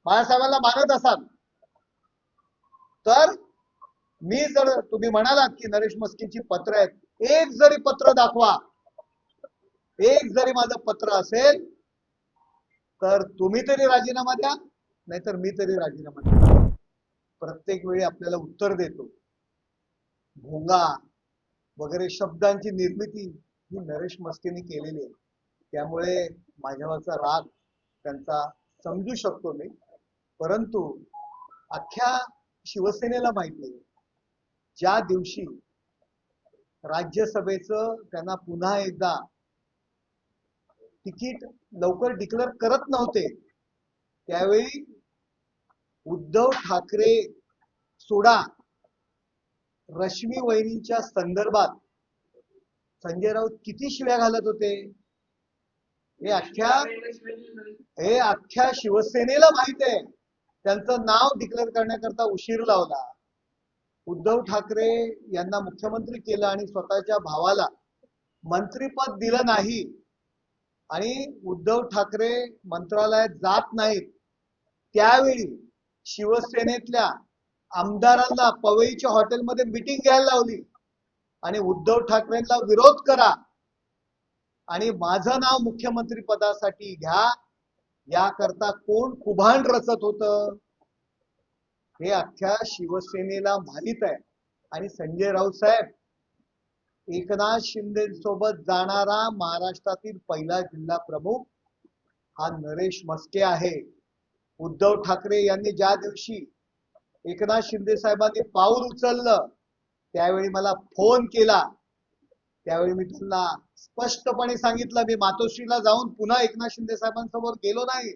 बाळासाहेबांना मानत असाल तर मी जर तुम्ही म्हणालात की नरेश मस्कींची पत्र आहेत, एक जरी पत्र दाखवा, एक जरी माझं पत्र असेल तर तुम्ही तरी राजीनामा द्या, नाहीतर मी तरी राजीनामा द्या. प्रत्येक वेळी आपल्याला उत्तर देतो. भोंगा वगैरे शब्दांची निर्मिती ही नरेश मस्केनी केलेली आहे. त्यामुळे माझ्यावरचा राग त्यांचा समजू शकतो मी, परंतु अख्ख्या शिवसेनेला माहिती आहे ज्या दिवशी राज्यसभेचं त्यांना पुन्हा एकदा तिकीट लवकर डिक्लेअर करत नव्हते, त्यावेळी उद्धव ठाकरे सोडा रश्मी वहिनींच्या संदर्भात संजय राऊत किती शिव्या घालत होते हे अख्ख्या शिवसेनेला माहित आहे. त्यांचं नाव डिक्लेअर करण्याकरता उशीर लावला. उद्धव ठाकरे यांना मुख्यमंत्री केलं आणि स्वतःच्या भावाला मंत्रीपद दिलं नाही आणि उद्धव ठाकरे मंत्रालयात जात नाहीत. त्यावेळी शिवसेनेतल्या आमदारांना पवईच्या हॉटेलमध्ये मीटिंग घ्यायला लावली आणि उद्धव ठाकरेंना विरोध करा आणि माझं नाव मुख्यमंत्री पदासाठी घ्या याकरता कोण कुभांड रचत होतं हे अख्ख्या शिवसेनेला माहित आहे. आणि संजय राऊत साहेब, एकनाथ शिंदे सोबत जाणारा महाराष्ट्रातील पहिला जिल्हा प्रमुख हा नरेश मस्के आहे. उद्धव ठाकरे यांनी ज्या दिवशी एकनाथ शिंदे साहेबांनी पाऊल उचललं त्यावेळी मला फोन केला. त्यावेळी मी त्यांना स्पष्टपणे सांगितलं, मी मातोश्रीला जाऊन पुन्हा एकनाथ शिंदे साहेबांसमोर गेलो नाही.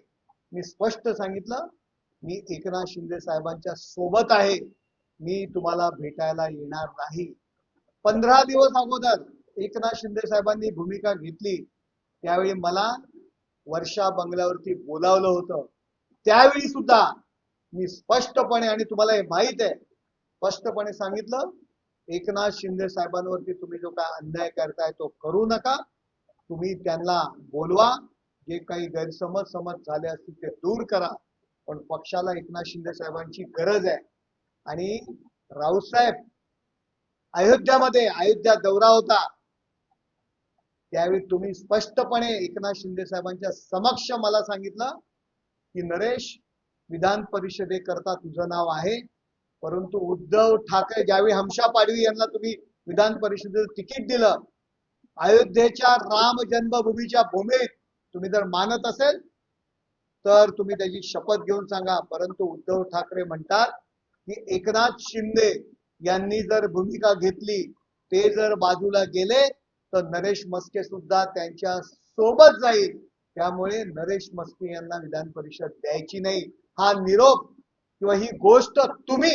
मी स्पष्ट सांगितलं, मी एकनाथ शिंदे साहेबांच्या सोबत आहे, मी तुम्हाला भेटायला येणार नाही. 15 दिवस अगोदर एकनाथ शिंदे साहेबांनी भूमिका घेतली. त्यावेळी मला वर्षा बंगल्यावरती बोलावलं होतं. त्यावेळी सुद्धा मी स्पष्टपणे, आणि तुम्हाला हे माहित आहे, स्पष्टपणे सांगितलं, एकनाथ शिंदे साहेबांवरती तुम्ही जो काय अन्याय करताय तो करू नका. तुम्ही त्यांना बोलवा, जे काही गैरसमज झाले असतील ते दूर करा, पण पक्षाला एकनाथ शिंदे साहेबांची गरज आहे. आणि राऊतसाहेब, अयोध्या दौरा होता, त्यावेळी तुम्ही स्पष्टपणे एकनाथ शिंदे साहेबांच्या समक्ष मला सांगितलं की नरेश, विधान परिषदेकरता तुझं नाव आहे, परंतु उद्धव ठाकरे ज्यावेळी हमशा पाडवी यांना तुम्ही विधान परिषदेचं तिकीट दिलं, अयोध्येच्या राम जन्मभूमीच्या भूमीत तुम्ही जर मानत असेल तर तुम्ही त्याची शपथ घेऊन सांगा. परंतु उद्धव ठाकरे म्हणतात की एकनाथ शिंदे यांनी जर भूमिका घेतली, ते जर बाजूला गेले तर नरेश मस्के सुद्धा त्यांच्या सोबत जाईल. त्यामुळे नरेश मस्के यांना विधान परिषद द्यायची नाही. हा निरोप किंवा ही गोष्ट तुम्ही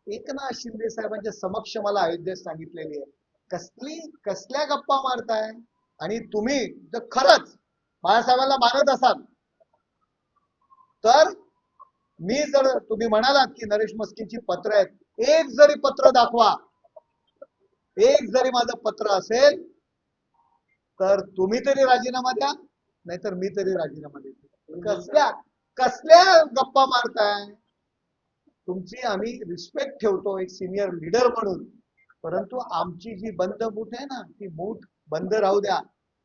एकनाथ शिंदे साहेबांच्या समक्ष मला अयोध्येत सांगितलेली आहे. कसल्या गप्पा मारताय? आणि तुम्ही जर खरंच बाळासाहेबांना मानत असाल तर मी जर तुम्ही म्हणालात की नरेश मस्कींची पत्र आहेत, एक जरी पत्र दाखवा, एक जरी माझं पत्र असेल तर तुम्ही तरी राजीनामा द्या, नाहीतर मी तरी राजीनामा देतो. कसल्या गप्पा मारताय? तुमची आम्ही रिस्पेक्ट ठेवतो एक सिनियर लीडर म्हणून, परंतु आमची जी बंद मूठ आहे ना, ती मूठ बंद राहू द्या.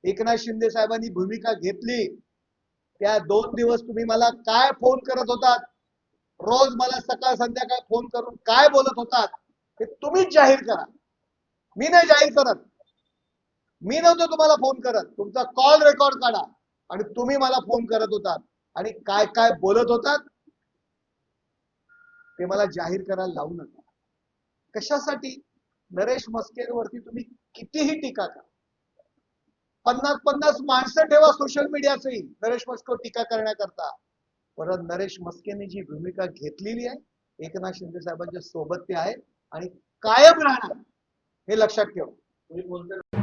एकनाथ शिंदे साहेबांनी भूमिका घेतली, त्या 2 दिवस तुम्ही मला काय फोन करत होतात, रोज मला सकाळ संध्याकाळ फोन करून काय बोलत होतात हे तुम्हीच जाहीर करा. मी नाही जाहीर करत. मी नव्हतो तुम्हाला फोन करत. तुमचा कॉल रेकॉर्ड काढा आणि तुम्ही मला फोन करत होतात आणि काय काय बोलत होतात ते मला जाहीर करायला लावू नका. कशासाठी? नरेश मस्केवरती तुम्ही कितीही टीका करा, 50 माणसं ठेवा सोशल मीडियाचंही नरेश मस्केवर टीका करण्याकरता, परत नरेश मस्केने जी भूमिका घेतलेली आहे एकनाथ शिंदे साहेबांच्या सोबत ते आहे आणि कायम राहणार, हे लक्षात ठेवा.